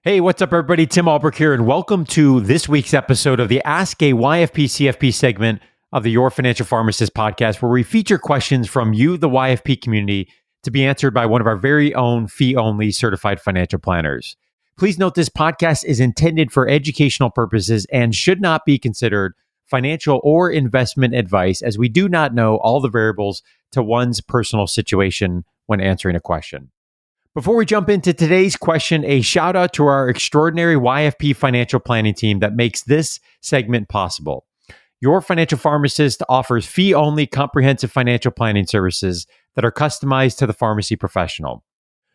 Hey, what's up, everybody? Tim Albrecht here, and welcome to this week's episode of the Ask a YFP CFP segment of the Your Financial Pharmacist podcast, where we feature questions from you, the YFP community, to be answered by one of our very own fee-only certified financial planners. Please note this podcast is intended for educational purposes and should not be considered financial or investment advice, as we do not know all the variables to one's personal situation when answering a question. Before we jump into today's question, a shout out to our extraordinary YFP financial planning team that makes this segment possible. Your Financial Pharmacist offers fee-only comprehensive financial planning services that are customized to the pharmacy professional.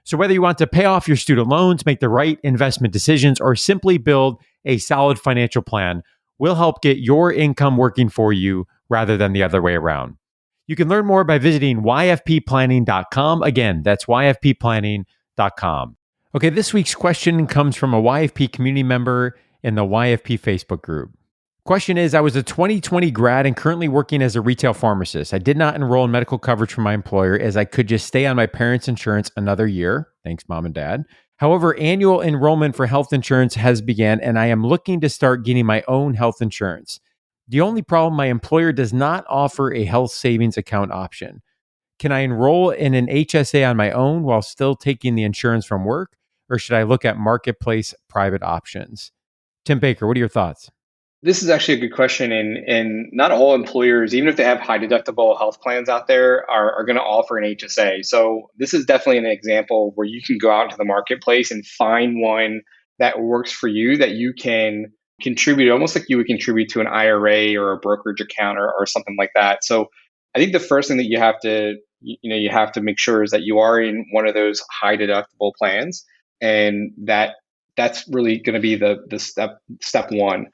So whether you want to pay off your student loans, make the right investment decisions, or simply build a solid financial plan, we'll help get your income working for you rather than the other way around. You can learn more by visiting yfpplanning.com. Again, that's yfpplanning.com. Okay, this week's question comes from a YFP community member in the YFP Facebook group. Question is, I was a 2020 grad and currently working as a retail pharmacist. I did not enroll in medical coverage from my employer as I could just stay on my parents' insurance another year. Thanks, mom and dad. However, annual enrollment for health insurance has begun, and I am looking to start getting my own health insurance. The only problem, my employer does not offer a health savings account option. Can I enroll in an HSA on my own while still taking the insurance from work, or should I look at marketplace private options? Tim Baker, what are your thoughts? This is actually a good question. And not all employers, even if they have high deductible health plans out there, are going to offer an HSA. So this is definitely an example where you can go out into the marketplace and find one that works for you, that you can contribute, almost like you would contribute to an IRA or a brokerage account or something like that. So I think the first thing that you have to make sure is that you are in one of those high deductible plans, and that's really going to be the step one.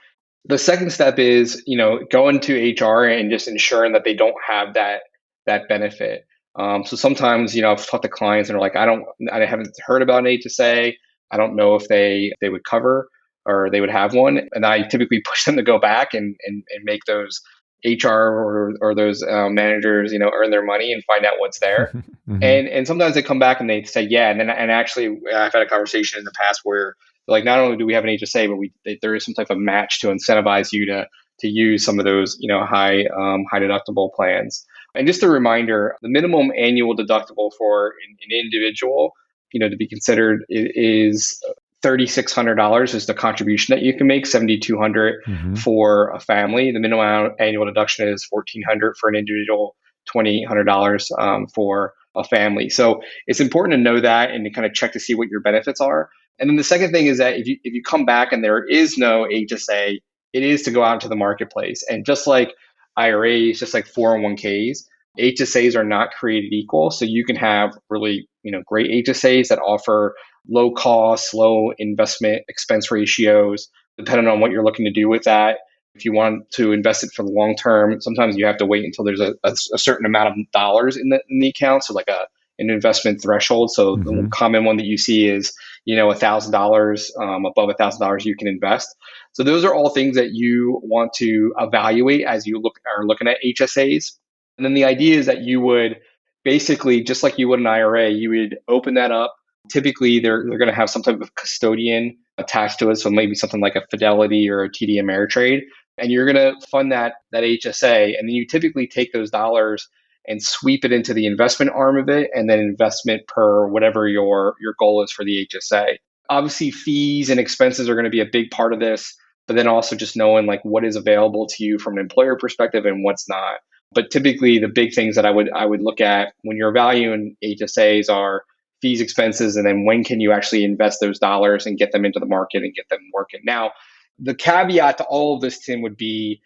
The second step is, going to HR and just ensuring that they don't have that benefit. So sometimes, I've talked to clients and they're like, I haven't heard about an HSA. I don't know if they would cover or they would have one. And I typically push them to go back and make those HR or those managers, earn their money and find out what's there. Mm-hmm. And sometimes they come back and they say, yeah. And actually, I've had a conversation in the past where they're like, not only do we have an HSA, but there is some type of match to incentivize you to use some of those, high deductible plans. And just a reminder, the minimum annual deductible for an individual, to be considered is $3,600 is the contribution that you can make. $7,200 for a family. The minimum annual deduction is $1,400 for an individual, $2,800 for a family. So it's important to know that and to kind of check to see what your benefits are. And then the second thing is that if you come back and there is no HSA, it is to go out into the marketplace. And just like IRAs, just like 401ks, HSAs are not created equal. So you can have really, great HSAs that offer low cost, low investment expense ratios, depending on what you're looking to do with that. If you want to invest it for the long term, sometimes you have to wait until there's a certain amount of dollars in the account. So like an investment threshold. So the common one that you see is, $1,000, above $1,000 you can invest. So those are all things that you want to evaluate as you are looking at HSAs. And then the idea is that you would basically, just like you would an IRA, you would open that up. Typically, they're going to have some type of custodian attached to it. So maybe something like a Fidelity or a TD Ameritrade. And you're going to fund that HSA. And then you typically take those dollars and sweep it into the investment arm of it, and then investment per whatever your goal is for the HSA. Obviously, fees and expenses are going to be a big part of this, but then also just knowing like what is available to you from an employer perspective and what's not. But typically, the big things that I would look at when you're valuing HSAs are fees, expenses, and then when can you actually invest those dollars and get them into the market and get them working. Now, the caveat to all of this, Tim, would be,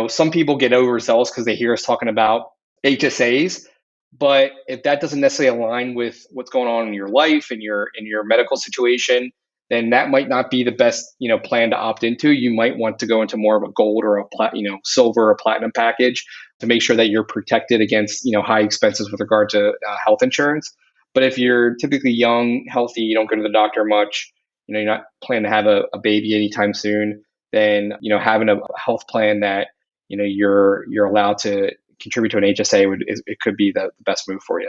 some people get overzealous because they hear us talking about HSAs, but if that doesn't necessarily align with what's going on in your life and your medical situation, then that might not be the best plan to opt into. You might want to go into more of a gold or a silver or platinum package to make sure that you're protected against high expenses with regard to health insurance. But if you're typically young, healthy, you don't go to the doctor much, you're not planning to have a baby anytime soon, then having a health plan that you're allowed to contribute to an HSA it could be the best move for you.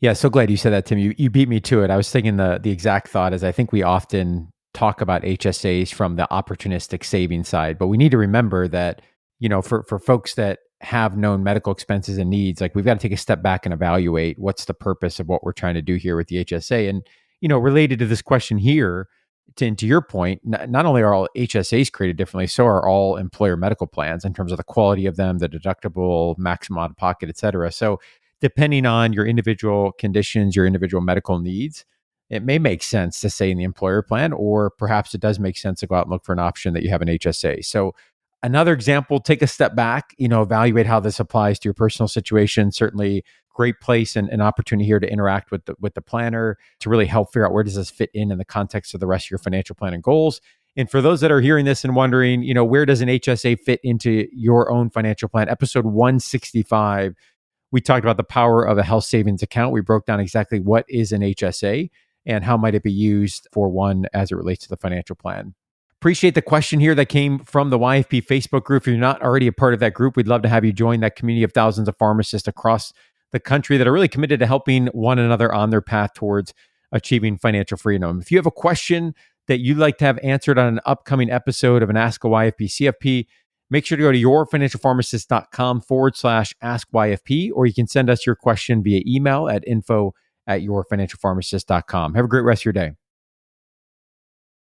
Yeah, so glad you said that, Tim. You beat me to it. I was thinking the exact thought is I think we often talk about HSAs from the opportunistic saving side, but we need to remember that, for folks that have known medical expenses and needs, like we've got to take a step back and evaluate what's the purpose of what we're trying to do here with the HSA. And, related to this question here, to your point, not only are all HSAs created differently, so are all employer medical plans in terms of the quality of them, the deductible, maximum out of pocket, et cetera. So depending on your individual conditions, your individual medical needs, it may make sense to stay in the employer plan, or perhaps it does make sense to go out and look for an option that you have an HSA. So another example, take a step back, evaluate how this applies to your personal situation. Certainly great place and an opportunity here to interact with the planner to really help figure out where does this fit in the context of the rest of your financial plan and goals. And for those that are hearing this and wondering, where does an HSA fit into your own financial plan? Episode 165, we talked about the power of a health savings account. We broke down exactly what is an HSA and how might it be used for one as it relates to the financial plan. Appreciate the question here that came from the YFP Facebook group. If you're not already a part of that group, we'd love to have you join that community of thousands of pharmacists across the country that are really committed to helping one another on their path towards achieving financial freedom. If you have a question that you'd like to have answered on an upcoming episode of an Ask a YFP CFP, make sure to go to yourfinancialpharmacist.com/ask YFP, or you can send us your question via email at info@yourfinancialpharmacist.com. Have a great rest of your day.